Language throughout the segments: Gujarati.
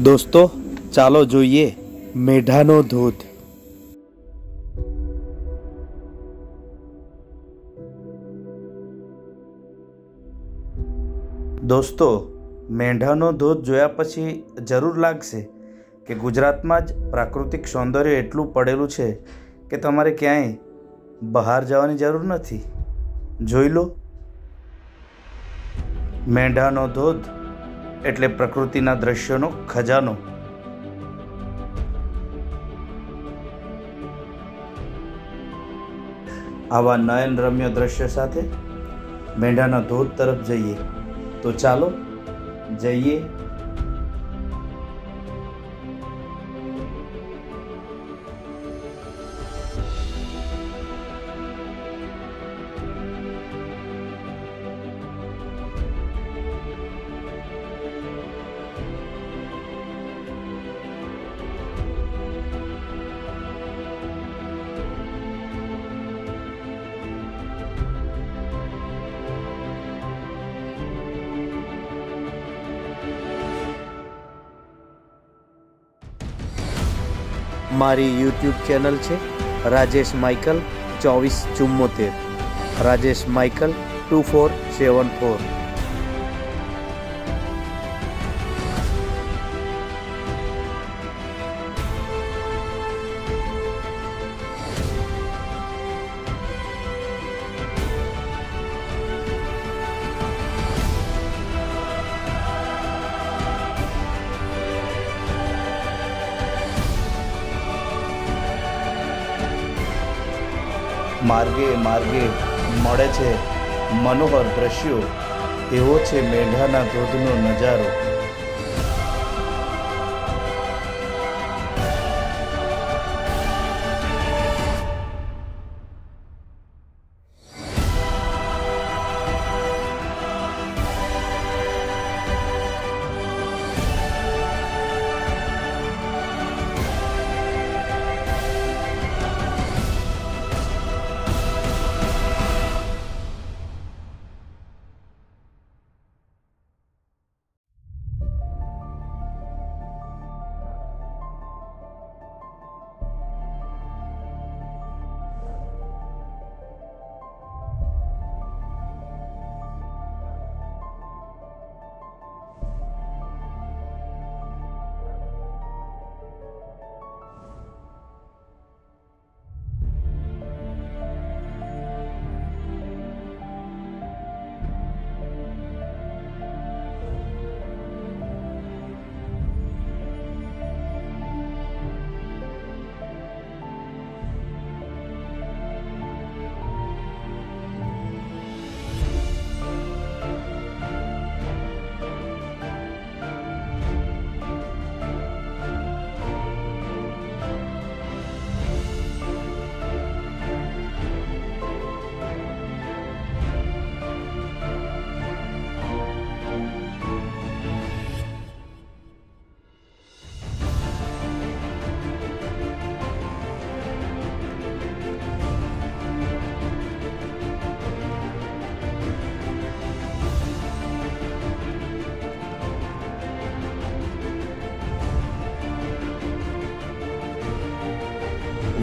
દોસ્તો ચાલો જોઈએ મેઢાનો ધોધ। દોસ્તો મેઢાનો ધોધ જોયા પછી જરૂર લાગશે કે ગુજરાતમાં જ પ્રાકૃતિક સૌંદર્ય એટલું પડેલું છે કે તમારે ક્યાંય બહાર જવાની જરૂર નથી। જોઈ લો, મેઢાનો ધોધ એટલે પ્રકૃતિના દ્રશ્યોનો ખજાનો। આવા નયનરમ્ય દ્રશ્ય સાથે મેઢાના ધોધ તરફ જઈએ તો ચાલો જઈએ। મારી યુટ્યુબ ચેનલ છે રાજેશ માઇકલ 2474, રાજેશ માઇકલ 2474। માર્ગે માર્ગે મળે છે મનોહર દ્રશ્યો, એવો છે મેઢાના ધોધનો નજારો।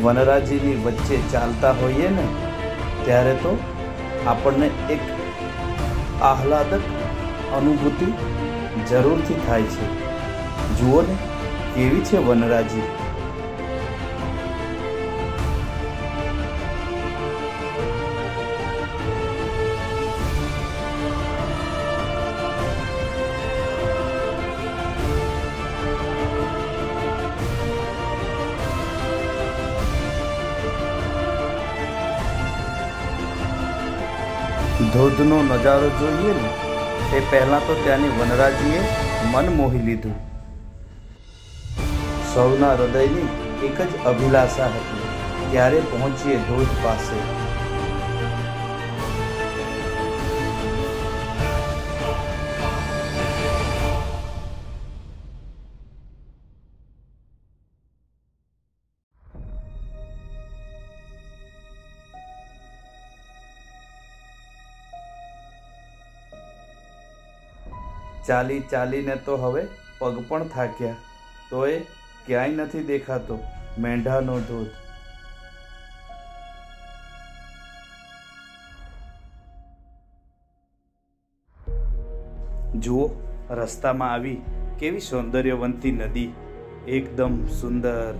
વનરાજીની વચ્ચે ચાલતા હોઈએ ને ત્યારે તો આપણને એક આહલાદક અનુભૂતિ જરૂરથી થાય છે। જુઓ ને કેવી છે વનરાજી। ધોધનો નજારો જોઈએ ને તે પહેલાં તો ત્યાંની વનરાજીએ મન મોહી લીધું। સૌના હૃદયની એક જ અભિલાષા હતી, ક્યારે પહોંચીએ ધોધ પાસે। ચાલી ચાલીને તો હવે પગ પણ થાક્યા। તોય ક્યાંય નથી દેખાતો મેંઢાનો ધોધ. જુઓ, રસ્તામાં આવી કેવી સૌંદર્યવંતી નદી, એકદમ સુંદર.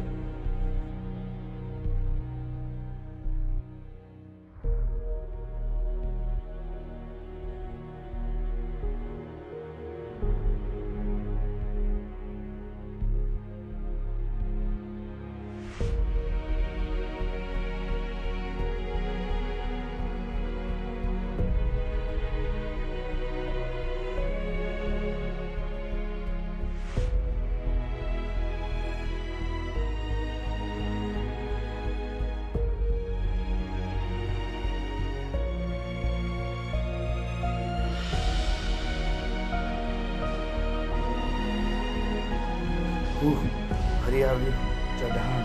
ફરી આવ્યું ચઢાણ.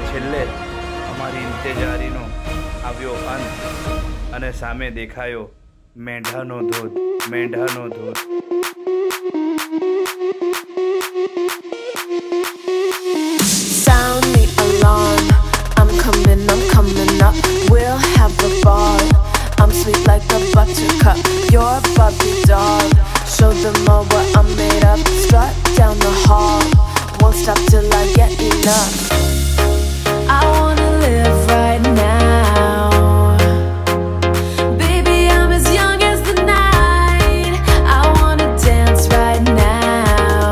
છેલ્લે અમારી ઇંતજારીનો આવ્યો અંત અને સામે દેખાયો મેંઢાનો ધોધ. મેંઢાનો ધોધ. Sound the alarm, I'm coming up, we'll have a ball. I'm sweet like a buttercup, you're a Barbie doll. Show them all what I'm made of, strut down the hall. Won't stop till I get enough. I wanna live right now. Baby, I'm as young as the night. I wanna dance right now.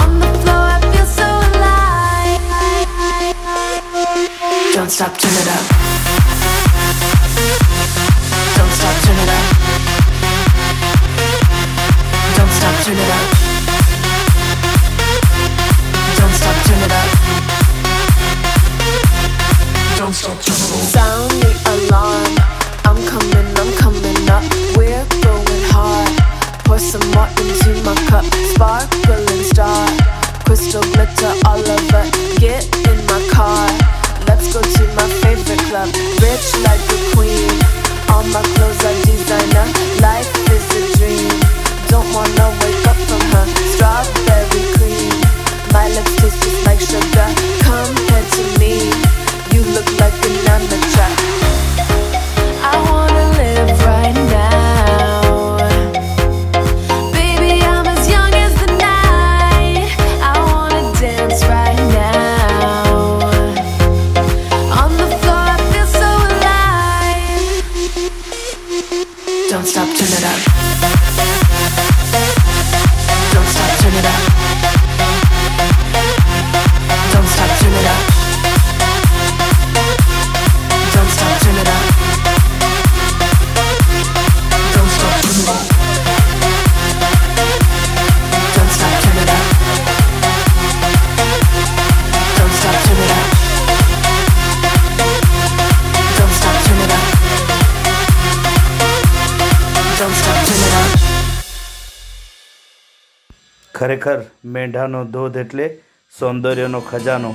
On the floor, I feel so alive. Don't stop, turn it up. Don't stop, turn it up. Don't stop, turn it up. Don't stop, turn it up. Don't stop, turn it up. Sound the alarm, I'm coming up, we're going hard. Pour some more into my cup, sparkling star, crystal glitter all over, get in my car. Let's go to my favorite club, rich like a queen. All my clothes are designer, life is a dream. Don't wanna wake up from her, strawberry cream. My lips taste just like sugar, come head to me. You look like an amateur. I wanna live right now. Baby, I'm as young as the night. I wanna dance right now. On the floor, I feel so alive. Don't stop, turn it up. Don't stop, turn it up. Don't stop, turn it up. Don't stop, turn it up. Don't stop, turn it up. Don't stop, turn it up. Don't stop, turn it up. Don't stop, turn it up. Don't stop, turn it up. ખરેખર મેંઢાનો ધોધ એટલે સૌંદર્યનો ખજાનો.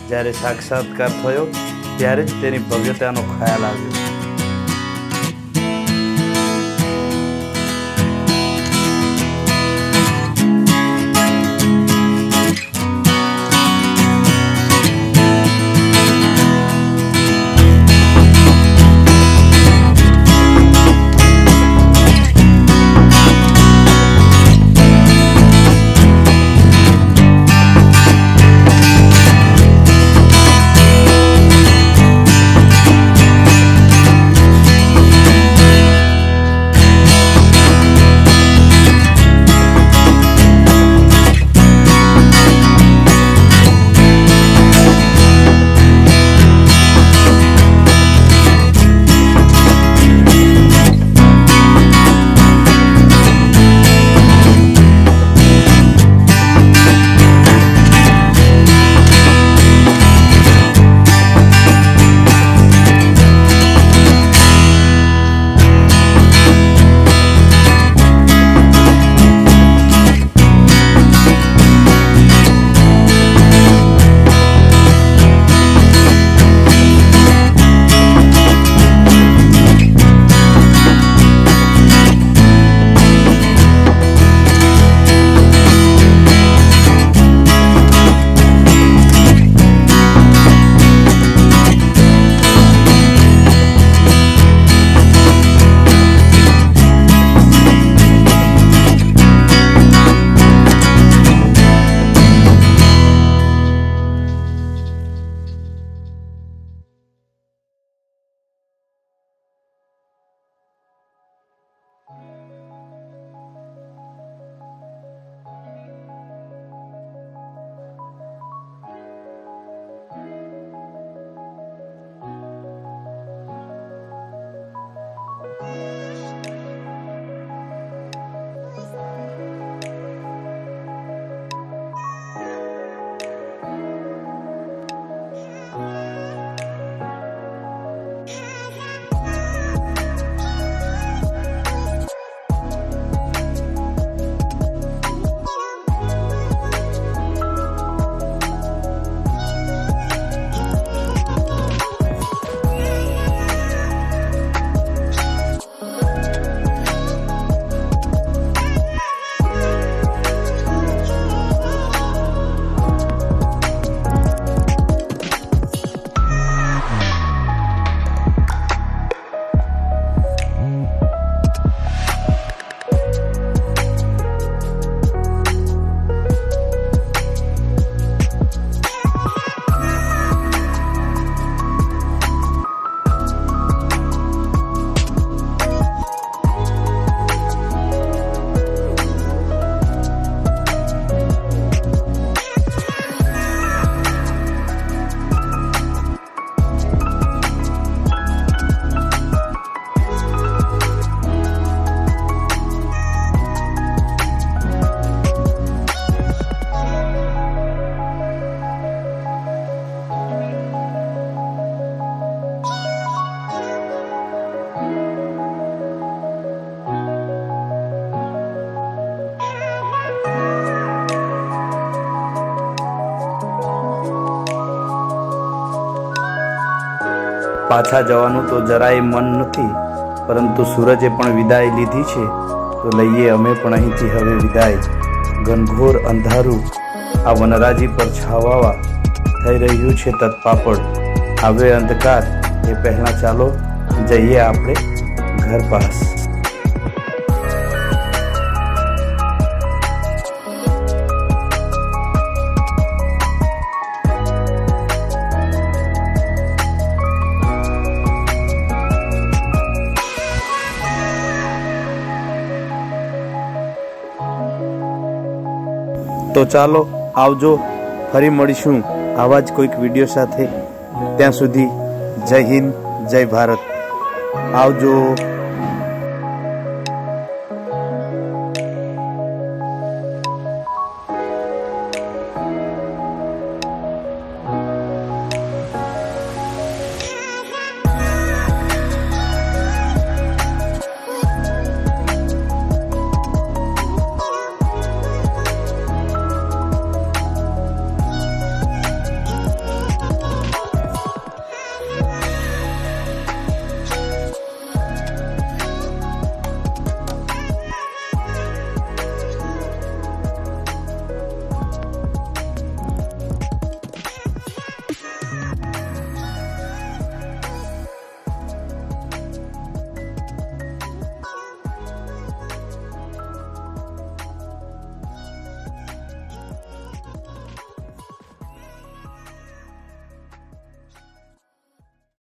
જ્યારે સાક્ષાત્કાર થયો ત્યારે જ તેની ભવ્યતાનો ખ્યાલ આવ્યો. પાછા જવાનું તો જરાય મન નથી, પરંતુ સૂરજે પણ વિદાય લીધી છે, તો લઈએ અમે પણ અહીંથી હવે વિદાય। ઘનઘોર અંધારું આ વનરાજી પર છાવાવા થઈ રહ્યું છે તત્પાપડ। હવે અંધકાર એ પહેલાં ચાલો જઈએ આપણે ઘર પાસ। તો ચાલો આવજો, ફરી મળીશું આવા જ કોઈક વિડીયો સાથે। ત્યાં સુધી જય હિન્દ, જય ભારત, આવજો।